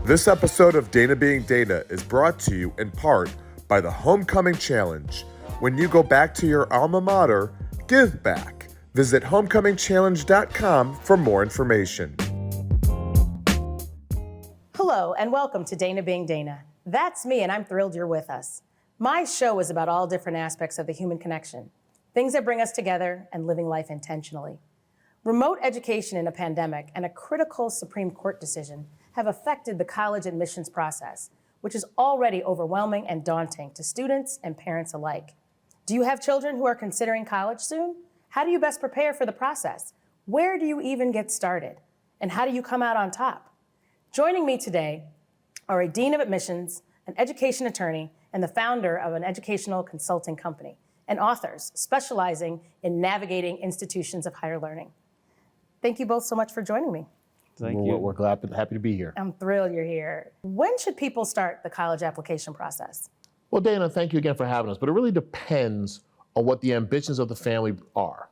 This episode of Dana Being Dana is brought to you in part by the Homecoming Challenge. When you go back to your alma mater, give back. Visit homecomingchallenge.com for more information. Hello, and welcome to Dana Being Dana. That's me, and I'm thrilled you're with us. My show is about all different aspects of the human connection, things that bring us together and living life intentionally. Remote education in a pandemic and a critical Supreme Court decision have affected the college admissions process, which is already overwhelming and daunting to students and parents alike. Do you have children who are considering college soon? How do you best prepare for the process? Where do you even get started? And how do you come out on top? Joining me today are a dean of admissions, an education attorney, and the founder of an educational consulting company, and authors specializing in navigating institutions of higher learning. Thank you both so much for joining me. Thank you. We're glad, happy to be here. I'm thrilled you're here. When should people start the college application process? Well, Dana, thank you again for having us, but it really depends on what the ambitions of the family are.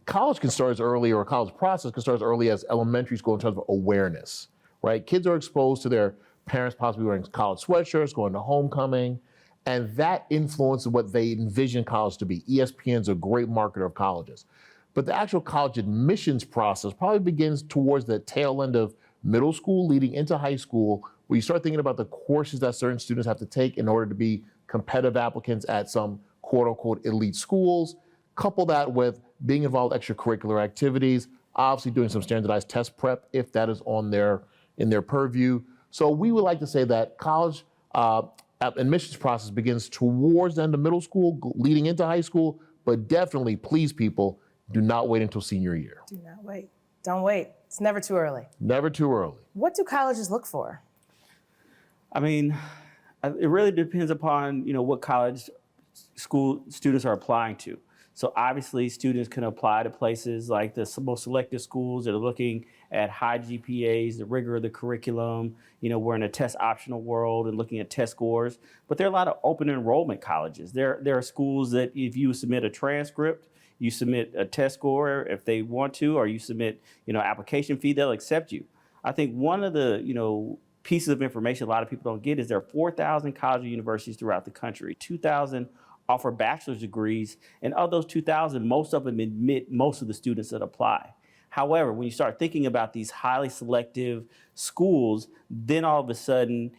College can start as early, or a college process can start as early as elementary school in terms of awareness, right? Kids are exposed to their parents possibly wearing college sweatshirts, going to homecoming, and that influences what they envision college to be. ESPN's a great marketer of colleges. But the actual college admissions process probably begins towards the tail end of middle school, leading into high school, where you start thinking about the courses that certain students have to take in order to be competitive applicants at some quote unquote elite schools. Couple that with being involved in extracurricular activities, obviously doing some standardized test prep if that is in their purview. So we would like to say that college admissions process begins towards the end of middle school, leading into high school, but definitely, please people, do not wait until senior year. Do not wait. Don't wait. It's never too early. Never too early. What do colleges look for? I mean, it really depends upon, what college school students are applying to. So obviously students can apply to places like the most selective schools that are looking at high GPAs, the rigor of the curriculum. We're in a test optional world and looking at test scores, but there are a lot of open enrollment colleges. There are schools that if you submit a transcript, you submit a test score if they want to, or you submit, application fee, they'll accept you. I think one of the, pieces of information a lot of people don't get is there are 4,000 college and universities throughout the country. 2,000 offer bachelor's degrees, and of those 2,000, most of them admit most of the students that apply. However, when you start thinking about these highly selective schools, then all of a sudden,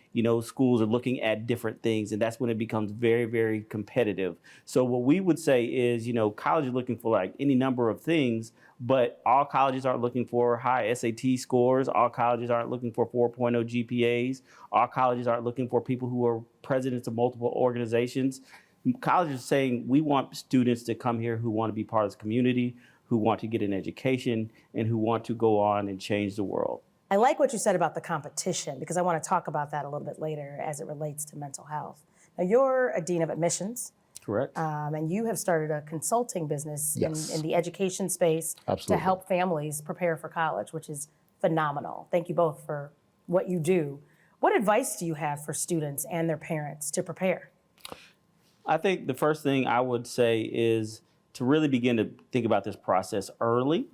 schools are looking at different things, and that's when it becomes very, very competitive. So what we would say is, college is looking for like any number of things, but all colleges aren't looking for high SAT scores. All colleges aren't looking for 4.0 GPAs. All colleges aren't looking for people who are presidents of multiple organizations. Colleges are saying we want students to come here who want to be part of this community, who want to get an education, and who want to go on and change the world. I like what you said about the competition, because I want to talk about that a little bit later as it relates to mental health. Now, you're a dean of admissions. Correct. And you have started a consulting business Yes. in the education space Absolutely. to help families prepare for college, which is phenomenal. Thank you both for what you do. What advice do you have for students and their parents to prepare? I think the first thing I would say is to really begin to think about this process early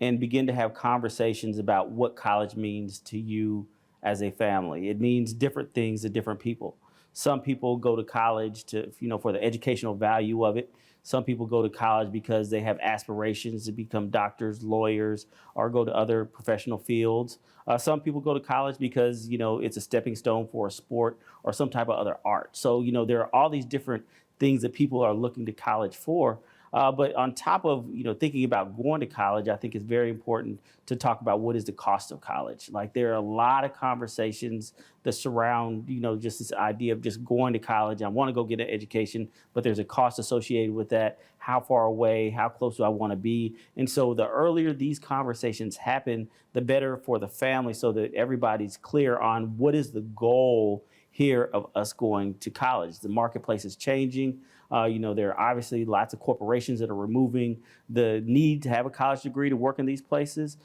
and begin to have conversations about what college means to you as a family. It means different things to different people. Some people go to college to, for the educational value of it. Some people go to college because they have aspirations to become doctors, lawyers, or go to other professional fields. Some people go to college because, it's a stepping stone for a sport or some type of other art. So, there are all these different things that people are looking to college for. But on top of, thinking about going to college, I think it's very important to talk about what is the cost of college. Like there are a lot of conversations that surround, just this idea of just going to college. I want to go get an education, but there's a cost associated with that. How far away, how close do I want to be? And so the earlier these conversations happen, the better for the family so that everybody's clear on what is the goal here of us going to college. The marketplace is changing. There are obviously lots of corporations that are removing the need to have a college degree to work in these places.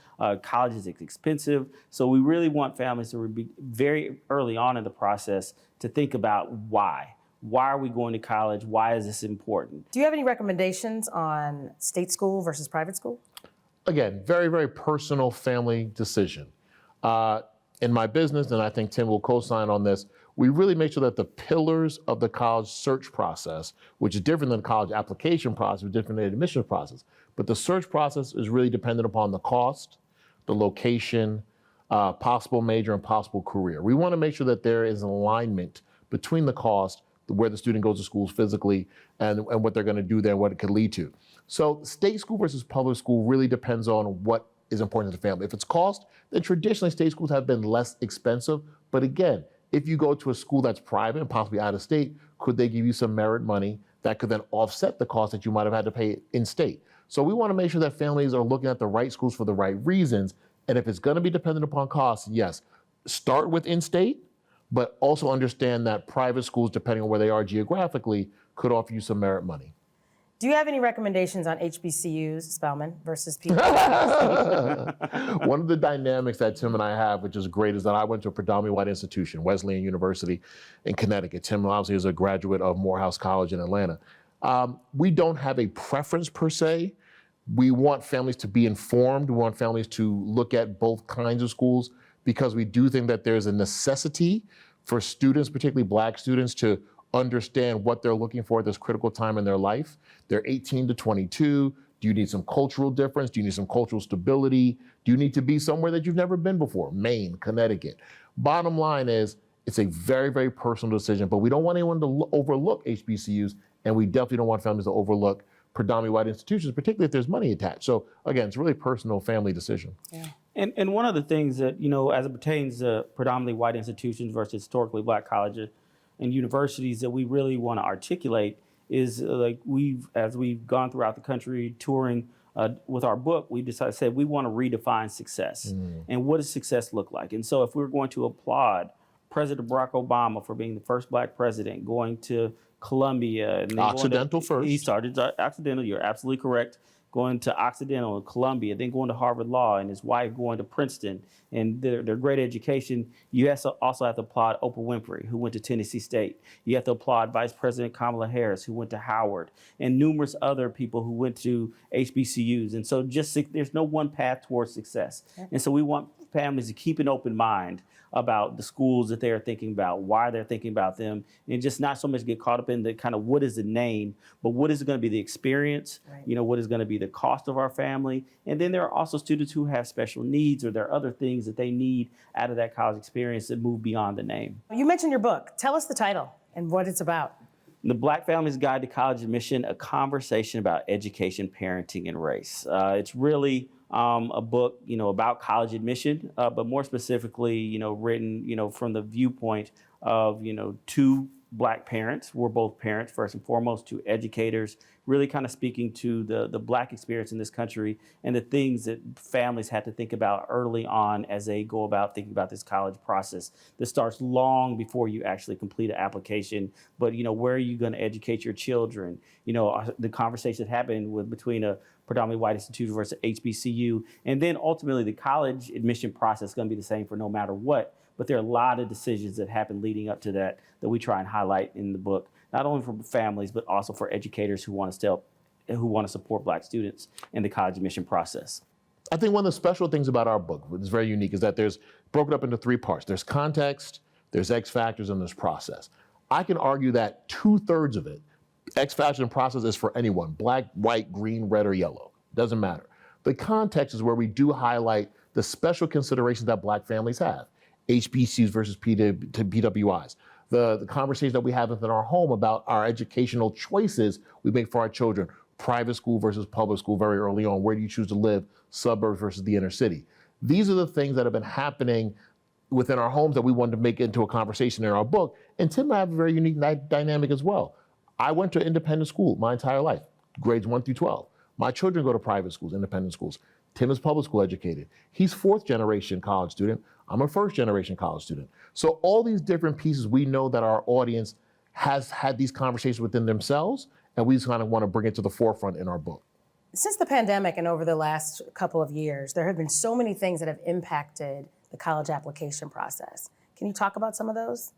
College is expensive. So we really want families to be very early on in the process to think about why. Why are we going to college? Why is this important? Do you have any recommendations on state school versus private school? Again, very, very personal family decision. in my business, and I think Tim will co-sign on this, we really make sure that the pillars of the college search process, which is different than the college application process, different than the admission process, but the search process is really dependent upon the cost, the location, possible major, and possible career. We want to make sure that there is alignment between the cost, where the student goes to schools physically, and what they're going to do there, and what it could lead to. So state school versus public school really depends on what is important to the family. If it's cost, then traditionally state schools have been less expensive. But again, if you go to a school that's private and possibly out of state, could they give you some merit money that could then offset the cost that you might have had to pay in state? So we want to make sure that families are looking at the right schools for the right reasons. And if it's going to be dependent upon cost, yes, start with in-state, but also understand that private schools, depending on where they are geographically, could offer you some merit money. Do you have any recommendations on HBCUs, Spelman, versus PWIs? One of the dynamics that Tim and I have, which is great, is that I went to a predominantly white institution, Wesleyan University in Connecticut. Tim obviously is a graduate of Morehouse College in Atlanta. We don't have a preference per se. We want families to be informed. We want families to look at both kinds of schools, because we do think that there's a necessity for students, particularly Black students, to understand what they're looking for at this critical time in their life. They're 18 to 22. Do you need some cultural difference? Do you need some cultural stability? Do you need to be somewhere that you've never been before? Maine, Connecticut. Bottom line is, it's a very, very personal decision, but we don't want anyone to overlook HBCUs, and we definitely don't want families to overlook predominantly white institutions, particularly if there's money attached. So again, it's really a personal family decision. Yeah. And one of the things that, as it pertains to predominantly white institutions versus historically Black colleges and universities, that we really want to articulate is as we've gone throughout the country touring with our book, we decided to say we want to redefine success. And what does success look like? And so if we're going to applaud President Barack Obama for being the first Black president, going to Columbia. And Occidental first. He started Occidental, you're absolutely correct. Going to Occidental and Columbia, then going to Harvard Law, and his wife going to Princeton, and their great education. You also have to applaud Oprah Winfrey, who went to Tennessee State. You have to applaud Vice President Kamala Harris, who went to Howard, and numerous other people who went to HBCUs. And so there's no one path towards success. And so we want families to keep an open mind about the schools that they're thinking about, why they're thinking about them, and just not so much get caught up in the kind of what is the name, but what is going to be the experience, Right. What is going to be the cost of our family. And then there are also students who have special needs, or there are other things that they need out of that college experience that move beyond the name. You mentioned your book. Tell us the title and what it's about. The Black Family's Guide to College Admission, a conversation about education, parenting, and race. It's really a book, about college admission, but more specifically, written, from the viewpoint of, two Black parents. We're both parents, first and foremost, two educators, really kind of speaking to the Black experience in this country and the things that families have to think about early on as they go about thinking about this college process that starts long before you actually complete an application. But, where are you going to educate your children? The conversation happened between a predominantly white institution versus HBCU. And then ultimately the college admission process is going to be the same for no matter what. But there are a lot of decisions that happen leading up to that we try and highlight in the book, not only for families, but also for educators who want to support Black students in the college admission process. I think one of the special things about our book, which is very unique, is that there's broken up into three parts. There's context, there's X factors, and there's process. I can argue that 2/3 of it, X factors and process, is for anyone, Black, white, green, red, or yellow. Doesn't matter. The context is where we do highlight the special considerations that Black families have. HBCUs versus PWIs. The conversation that we have within our home about our educational choices we make for our children. Private school versus public school very early on. Where do you choose to live? Suburbs versus the inner city. These are the things that have been happening within our homes that we wanted to make into a conversation in our book. And Tim and I have a very unique dynamic as well. I went to independent school my entire life, grades 1 through 12. My children go to private schools, independent schools. Tim is public school educated. He's 4th generation college student. I'm a 1st generation college student. So all these different pieces, we know that our audience has had these conversations within themselves, and we just kind of want to bring it to the forefront in our book. Since the pandemic and over the last couple of years, there have been so many things that have impacted the college application process. Can you talk about some of those?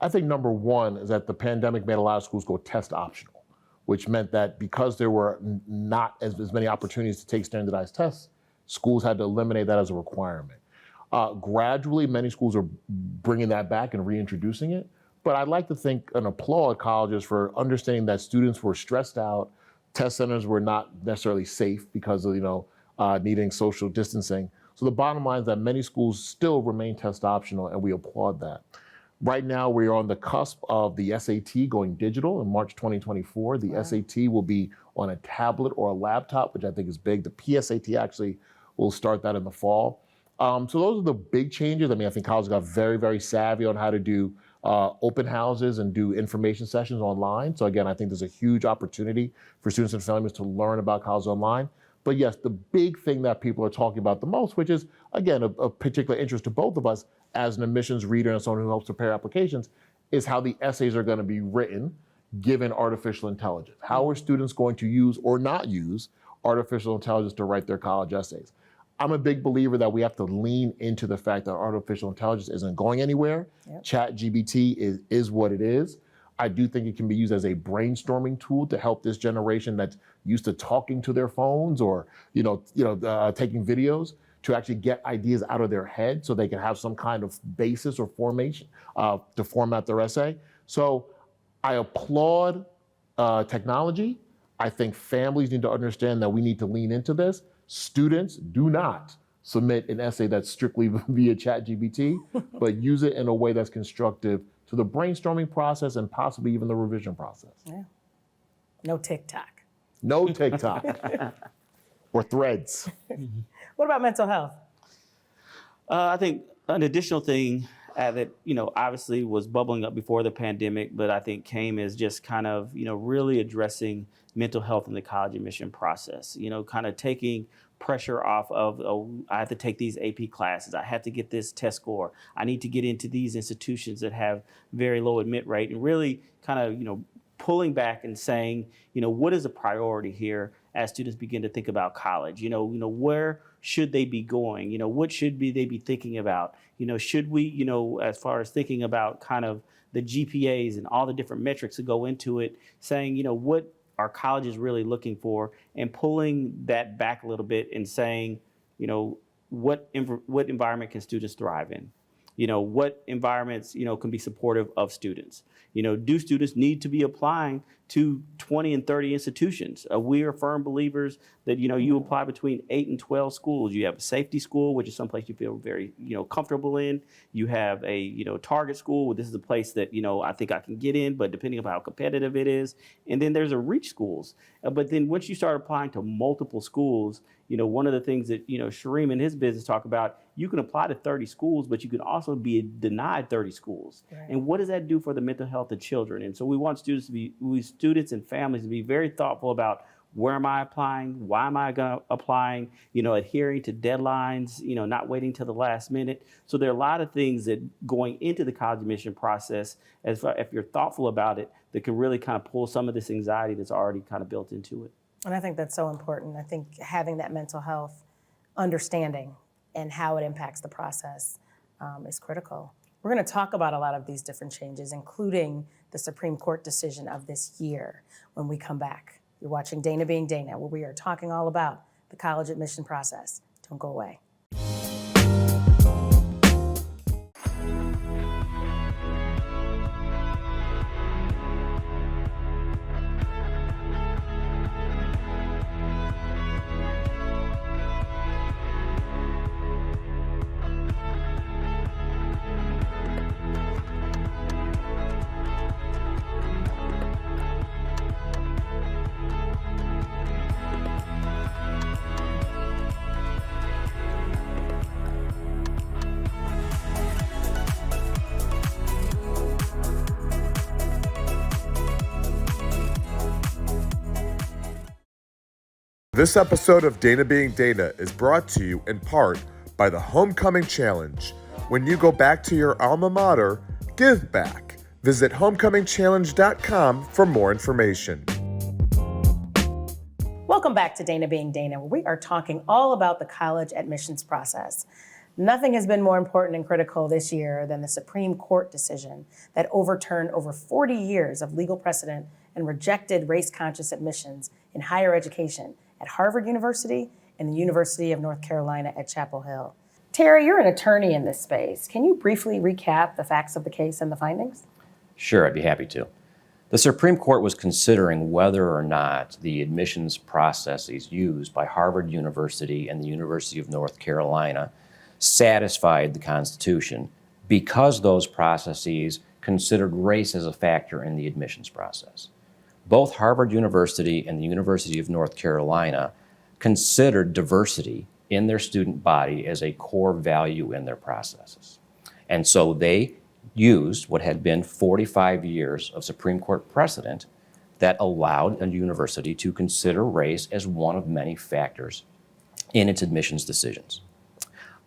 I think number one is that the pandemic made a lot of schools go test optional, which meant that because there were not as many opportunities to take standardized tests, schools had to eliminate that as a requirement. Gradually, many schools are bringing that back and reintroducing it. But I'd like to think and applaud colleges for understanding that students were stressed out. Test centers were not necessarily safe because of needing social distancing. So the bottom line is that many schools still remain test optional, and we applaud that. Right now, we're on the cusp of the SAT going digital in March 2024. The SAT will be on a tablet or a laptop, which I think is big. The PSAT actually will start that in the fall. So those are the big changes. I mean, I think colleges got very, very savvy on how to do open houses and do information sessions online. So again, I think there's a huge opportunity for students and families to learn about college online. But yes, the big thing that people are talking about the most, which is, again, of particular interest to both of us as an admissions reader and someone who helps prepare applications, is how the essays are going to be written given artificial intelligence. How are students going to use or not use artificial intelligence to write their college essays? I'm a big believer that we have to lean into the fact that artificial intelligence isn't going anywhere. Yep. ChatGPT is what it is. I do think it can be used as a brainstorming tool to help this generation that's used to talking to their phones or taking videos to actually get ideas out of their head so they can have some kind of basis or formation to format their essay. So I applaud technology. I think families need to understand that we need to lean into this. Students, do not submit an essay that's strictly via ChatGPT, but use it in a way that's constructive to the brainstorming process and possibly even the revision process. Yeah. No TikTok. No TikTok. Or Threads. What about mental health? I think an additional thing that, obviously was bubbling up before the pandemic, but I think came as just kind of, really addressing mental health in the college admission process, kind of taking pressure off of, I have to take these AP classes. I have to get this test score. I need to get into these institutions that have very low admit rate, and really kind of, pulling back and saying, what is a priority here as students begin to think about college? Where should they be going? What should they be thinking about? Should we, as far as thinking about kind of the GPAs and all the different metrics that go into it, saying, what are colleges really looking for, and pulling that back a little bit and saying, what environment can students thrive in? What environments, can be supportive of students? Do students need to be applying to 20 and 30 institutions? We are firm believers that, you apply between 8 and 12 schools. You have a safety school, which is someplace you feel very, comfortable in. You have a, target school, where this is a place that, I think I can get in, but depending on how competitive it is. And then there's a reach schools. But then once you start applying to multiple schools, one of the things that, Sherem and his business talk about, you can apply to 30 schools, but you can also be denied 30 schools. Right. And what does that do for the mental health of children? And so we want students and families to be very thoughtful about, where am I applying? Why am I applying? Adhering to deadlines, not waiting till the last minute. So there are a lot of things that going into the college admission process, if you're thoughtful about it, that can really kind of pull some of this anxiety that's already kind of built into it. And I think that's so important. I think having that mental health understanding and how it impacts the process is critical. We're going to talk about a lot of these different changes, including the Supreme Court decision of this year when we come back. You're watching Dana Being Dana, where we are talking all about the college admission process. Don't go away. This episode of Dana Being Dana is brought to you in part by the Homecoming Challenge. When you go back to your alma mater, give back. Visit homecomingchallenge.com for more information. Welcome back to Dana Being Dana, where we are talking all about the college admissions process. Nothing has been more important and critical this year than the Supreme Court decision that overturned over 40 years of legal precedent and rejected race-conscious admissions in higher education at Harvard University and the University of North Carolina at Chapel Hill. Terry, you're an attorney in this space. Can you briefly recap the facts of the case and the findings? Sure, I'd be happy to. The Supreme Court was considering whether or not the admissions processes used by Harvard University and the University of North Carolina satisfied the Constitution because those processes considered race as a factor in the admissions process. Both Harvard University and the University of North Carolina considered diversity in their student body as a core value in their processes. And so they used what had been 45 years of Supreme Court precedent that allowed a university to consider race as one of many factors in its admissions decisions.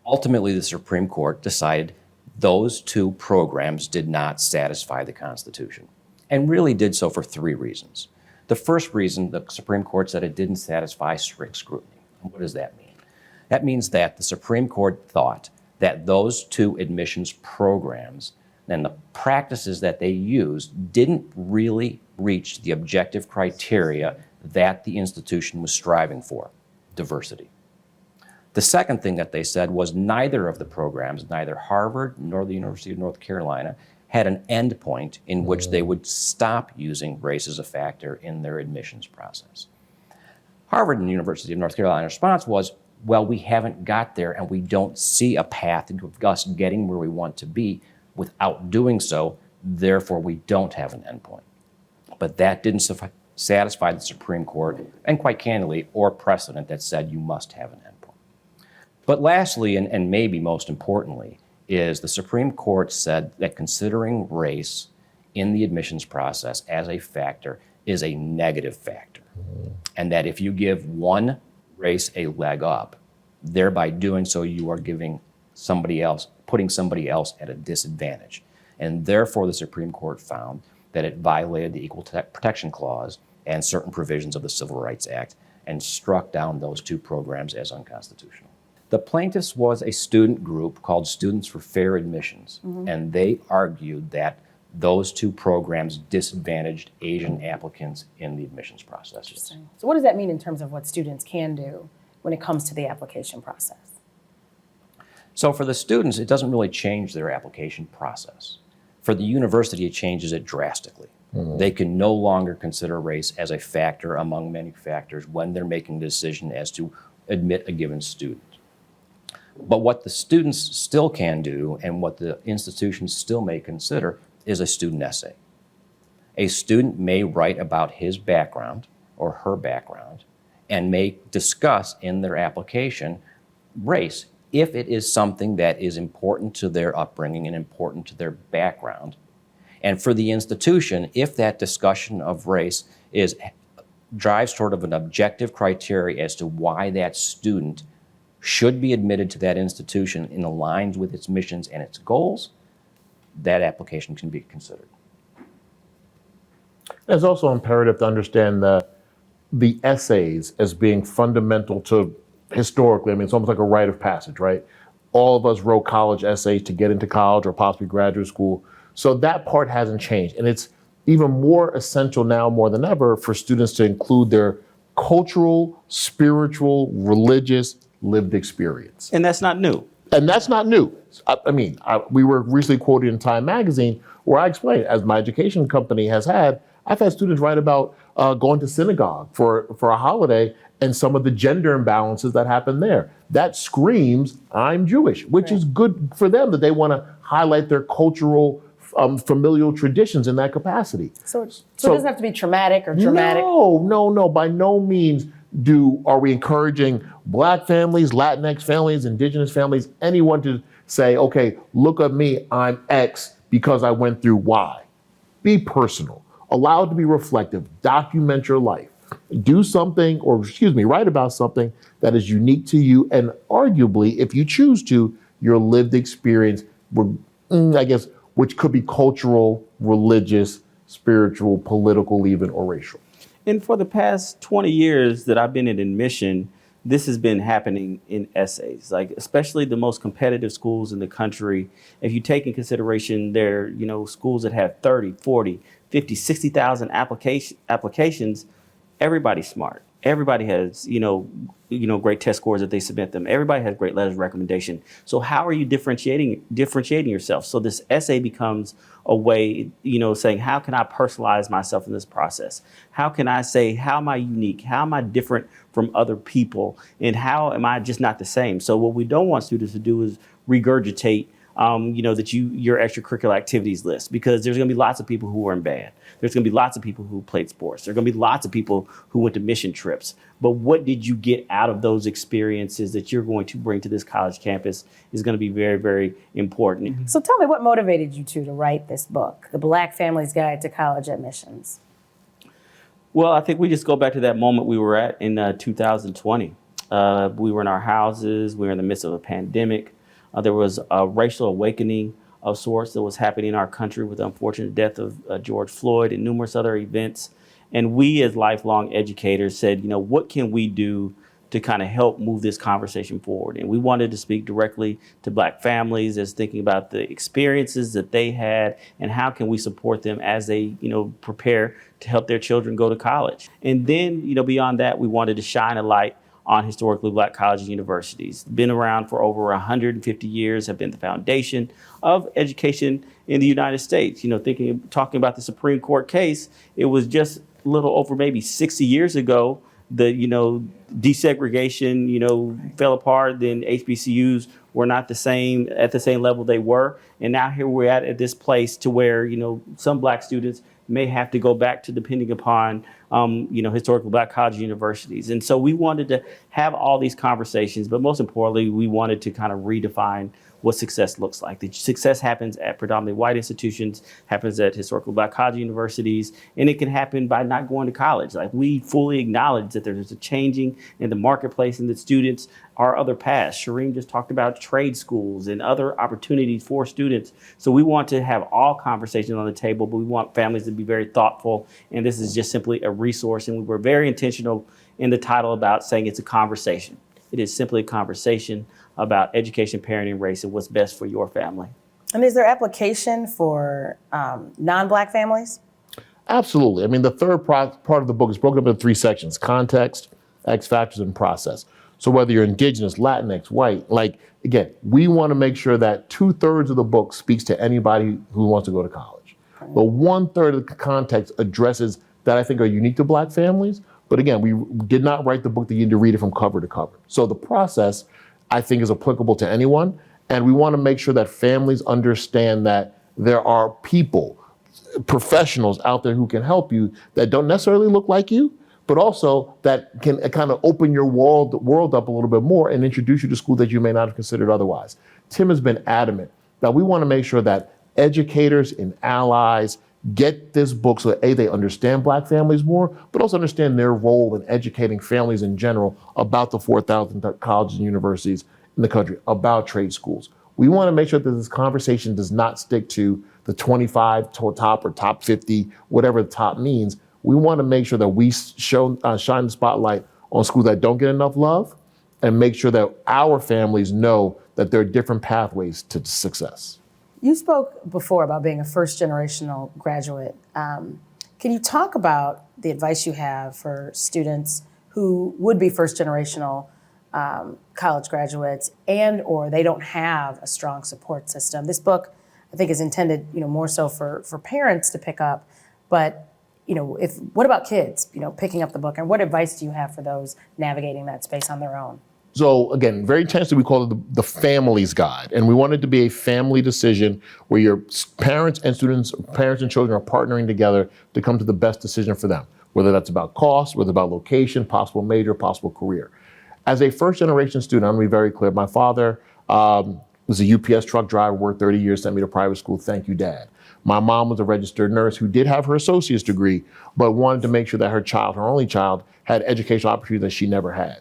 Ultimately, the Supreme Court decided those two programs did not satisfy the Constitution, and really did so for three reasons. The first reason, the Supreme Court said it didn't satisfy strict scrutiny. And what does that mean? That means that the Supreme Court thought that those two admissions programs and the practices that they used didn't really reach the objective criteria that the institution was striving for, diversity. The second thing that they said was neither of the programs, neither Harvard nor the University of North Carolina, had an end point in which they would stop using race as a factor in their admissions process. Harvard and the University of North Carolina's response was, well, we haven't got there and we don't see a path of us getting where we want to be without doing so, therefore we don't have an endpoint. But that didn't satisfy the Supreme Court, and quite candidly, or precedent that said you must have an endpoint. But lastly, and maybe most importantly, is the Supreme Court said that considering race in the admissions process as a factor is a negative factor. And that if you give one race a leg up, thereby doing so you are giving somebody else, putting somebody else at a disadvantage. And therefore the Supreme Court found that it violated the Equal Protection Clause and certain provisions of the Civil Rights Act and struck down those two programs as unconstitutional. The plaintiffs was a student group called Students for Fair Admissions, and they argued that those two programs disadvantaged Asian applicants in the admissions process. So what does that mean in terms of what students can do when it comes to the application process? So for the students, it doesn't really change their application process. For the university, it changes it drastically. They can no longer consider race as a factor among many factors when they're making the decision as to admit a given student. But what the students still can do and what the institutions still may consider is a student essay. A student may write about his background or her background and may discuss in their application race if it is something that is important to their upbringing and important to their background. And for the institution, if that discussion of race drives toward of an objective criteria as to why that student should be admitted to that institution and aligns with its missions and its goals, that application can be considered. It's also imperative to understand the essays as being fundamental to historically. I mean, it's almost like a rite of passage, right? All of us wrote college essays to get into college or possibly graduate school. So that part hasn't changed. And it's even more essential now more than ever for students to include their cultural, spiritual, religious, lived experience. And that's not new. And that's not new. We were recently quoted in Time magazine where I explained, as my education company has had, I've had students write about going to synagogue for a holiday and some of the gender imbalances that happen there. That screams, I'm Jewish, which is good for them that they want to highlight their cultural, familial traditions in that capacity. So it doesn't have to be traumatic or dramatic. No, by no means are we encouraging Black families, Latinx families, Indigenous families, anyone to say, okay, look at me, I'm X because I went through Y. Be personal, allow it to be reflective, document your life. Do something, write about something that is unique to you and arguably, if you choose to, your lived experience, which could be cultural, religious, spiritual, political even, or racial. And for the past 20 years that I've been in admission, this has been happening in essays, like especially the most competitive schools in the country. If you take in consideration their, schools that have 30, 40, 50, 60,000 applications, everybody's smart. Everybody has, great test scores that they submit them. Everybody has great letters of recommendation. So how are you differentiating yourself? So this essay becomes a way, saying, how can I personalize myself in this process? How can I say, how am I unique? How am I different from other people? And how am I just not the same? So what we don't want students to do is regurgitate your extracurricular activities list, because there's going to be lots of people who are in band. There's going to be lots of people who played sports. There's going to be lots of people who went to mission trips. But what did you get out of those experiences that you're going to bring to this college campus is going to be very, very important. So tell me, what motivated you to write this book, The Black Family's Guide to College Admissions? Well, I think we just go back to that moment we were at in 2020. We were in our houses. We were in the midst of a pandemic. There was a racial awakening of sorts that was happening in our country with the unfortunate death of George Floyd and numerous other events. And we as lifelong educators said, what can we do to kind of help move this conversation forward? And we wanted to speak directly to Black families as thinking about the experiences that they had and how can we support them as they, prepare to help their children go to college. And then, beyond that, we wanted to shine a light on historically Black colleges and universities. Been around for over 150 years, have been the foundation of education in the United States. Talking about the Supreme Court case, it was just a little over maybe 60 years ago, the, desegregation, fell apart. Then HBCUs were not at the same level they were. And now here we're at this place to where, some Black students may have to go back to depending upon, historical Black colleges and universities. And so we wanted to have all these conversations, but most importantly, we wanted to kind of redefine what success looks like. The success happens at predominantly white institutions, happens at historical Black college universities, and it can happen by not going to college. Like, we fully acknowledge that there's a changing in the marketplace and that students are other paths. Shereen just talked about trade schools and other opportunities for students. So we want to have all conversations on the table, but we want families to be very thoughtful. And this is just simply a resource. And we were very intentional in the title about saying it's a conversation. It is simply a conversation about education, parenting, race, and what's best for your family. And is there application for non-Black families? Absolutely. I mean, the third part of the book is broken up into 3 sections: context, X factors, and process. So whether you're Indigenous, Latinx, white, again, we want to make sure that 2/3 of the book speaks to anybody who wants to go to college. But 1/3 of the context addresses that I think are unique to Black families. But again, we did not write the book that you need to read it from cover to cover. So the process, I think, is applicable to anyone. And we want to make sure that families understand that there are people, professionals out there who can help you that don't necessarily look like you, but also that can kind of open your world up a little bit more and introduce you to schools that you may not have considered otherwise. Tim has been adamant that we want to make sure that educators and allies get this book so that they understand Black families more, but also understand their role in educating families in general about the 4,000 colleges and universities in the country, about trade schools. We want to make sure that this conversation does not stick to the 25 top or top 50, whatever the top means. We want to make sure that we shine the spotlight on schools that don't get enough love and make sure that our families know that there are different pathways to success. You spoke before about being a first-generational graduate. Can you talk about the advice you have for students who would be first-generational college graduates and or they don't have a strong support system? This book, I think, is intended, more so for parents to pick up. But, what about kids, picking up the book? And what advice do you have for those navigating that space on their own? So again, very intentionally, we call it the family's guide. And we want it to be a family decision where your parents and children are partnering together to come to the best decision for them, whether that's about cost, whether about location, possible major, possible career. As a first generation student, I'm gonna be very clear. My father was a UPS truck driver, worked 30 years, sent me to private school. Thank you, Dad. My mom was a registered nurse who did have her associate's degree, but wanted to make sure that her only child, had educational opportunities that she never had.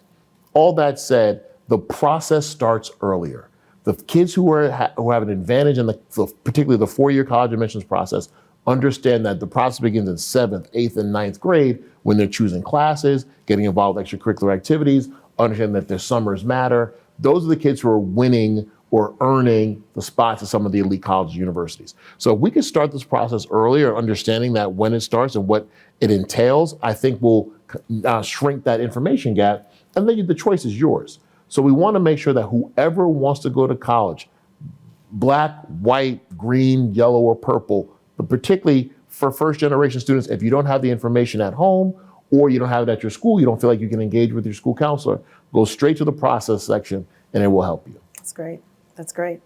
All that said, the process starts earlier. The kids who have an advantage in particularly the 4-year college admissions process understand that the process begins in 7th, 8th, and 9th grade when they're choosing classes, getting involved in extracurricular activities, understanding that their summers matter. Those are the kids who are winning or earning the spots at some of the elite colleges and universities. So if we can start this process earlier, understanding that when it starts and what it entails, I think we'll shrink that information gap, and then the choice is yours. So we want to make sure that whoever wants to go to college, black, white, green, yellow, or purple, but particularly for first generation students, if you don't have the information at home or you don't have it at your school, you don't feel like you can engage with your school counselor, go straight to the process section and it will help you. That's great. That's great.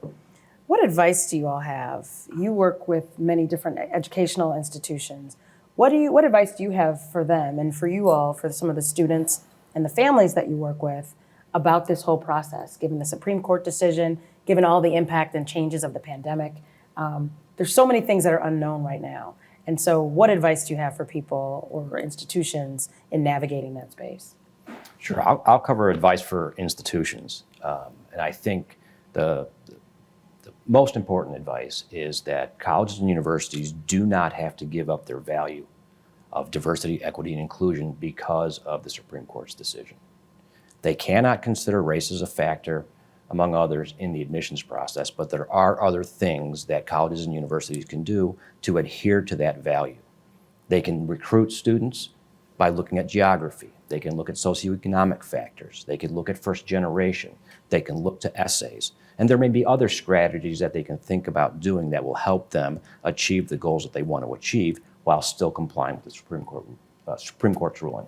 What advice do you all have? You work with many different educational institutions. What advice do you have for them and for you all, for some of the students and the families that you work with about this whole process, given the Supreme Court decision, given all the impact and changes of the pandemic? There's so many things that are unknown right now. And so what advice do you have for people or institutions in navigating that space? Sure, I'll cover advice for institutions. And I think the most important advice is that colleges and universities do not have to give up their value of diversity, equity, and inclusion because of the Supreme Court's decision. They cannot consider race as a factor, among others, in the admissions process, but there are other things that colleges and universities can do to adhere to that value. They can recruit students by looking at geography. They can look at socioeconomic factors. They can look at first generation. They can look to essays. And there may be other strategies that they can think about doing that will help them achieve the goals that they want to achieve while still complying with the Supreme Court's ruling.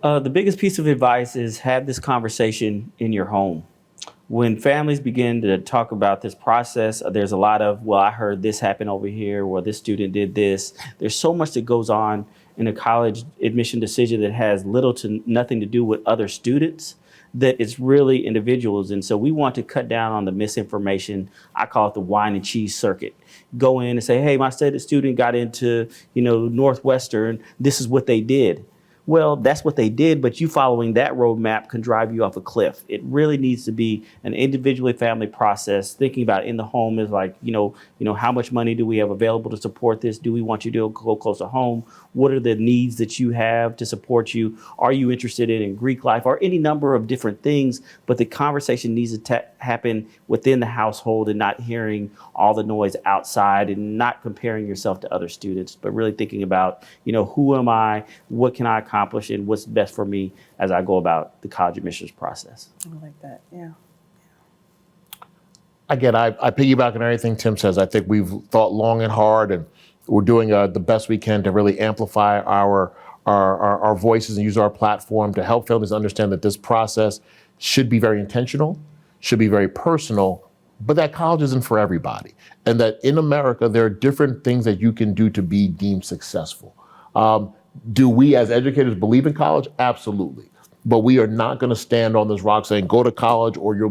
The biggest piece of advice is have this conversation in your home. When families begin to talk about this process, there's a lot of, well, I heard this happen over here, well, this student did this. There's so much that goes on in a college admission decision that has little to nothing to do with other students, that it's really individuals. And so we want to cut down on the misinformation. I call it the wine and cheese circuit. Go in and say, hey, my student got into, Northwestern, this is what they did. Well, that's what they did, but you following that roadmap can drive you off a cliff. It really needs to be an individually family process. Thinking about in the home is like, how much money do we have available to support this? Do we want you to go close to home? What are the needs that you have to support you? Are you interested in Greek life or any number of different things? But the conversation needs to happen within the household and not hearing all the noise outside and not comparing yourself to other students, but really thinking about, who am I? What can I accomplish and what's best for me as I go about the college admissions process. I like that, yeah. Again, I piggyback on everything Tim says. I think we've thought long and hard, and we're doing the best we can to really amplify our voices and use our platform to help families understand that this process should be very intentional, should be very personal, but that college isn't for everybody. And that in America, there are different things that you can do to be deemed successful. Do we as educators believe in college? Absolutely. But we are not going to stand on this rock saying, go to college or you'll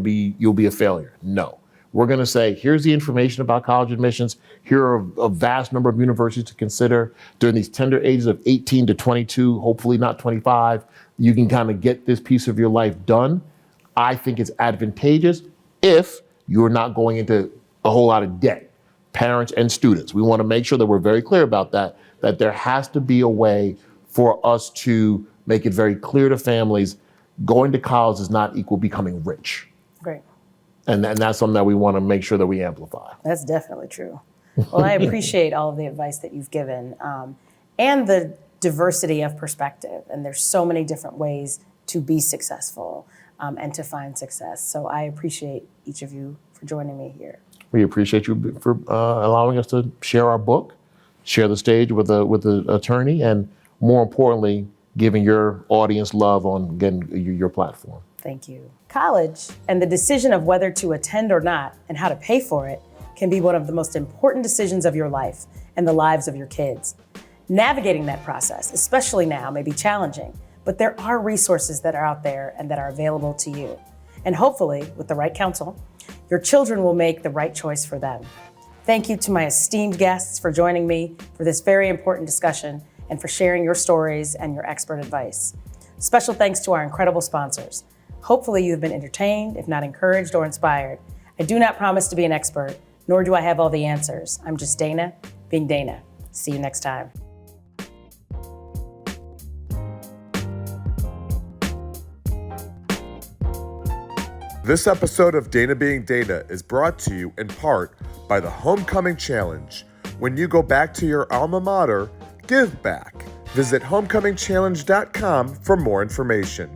be a failure. No. We're going to say, here's the information about college admissions. Here are a vast number of universities to consider. During these tender ages of 18 to 22, hopefully not 25, you can kind of get this piece of your life done. I think it's advantageous if you're not going into a whole lot of debt, parents and students. We want to make sure that we're very clear about that there has to be a way for us to make it very clear to families, going to college does not equal becoming rich. Great. And that's something that we want to make sure that we amplify. That's definitely true. Well, I appreciate all of the advice that you've given and the diversity of perspective. And there's so many different ways to be successful and to find success. So I appreciate each of you for joining me here. We appreciate you for allowing us to share our book, share the stage with the attorney, and more importantly, giving your audience love on getting your platform. Thank you. College and the decision of whether to attend or not and how to pay for it can be one of the most important decisions of your life and the lives of your kids. Navigating that process, especially now, may be challenging, but there are resources that are out there and that are available to you. And hopefully, with the right counsel, your children will make the right choice for them. Thank you to my esteemed guests for joining me for this very important discussion and for sharing your stories and your expert advice. Special thanks to our incredible sponsors. Hopefully you have been entertained, if not encouraged or inspired. I do not promise to be an expert, nor do I have all the answers. I'm just Dana, being Dana. See you next time. This episode of Dana Being Dana is brought to you in part by the Homecoming Challenge. When you go back to your alma mater, give back. Visit homecomingchallenge.com for more information.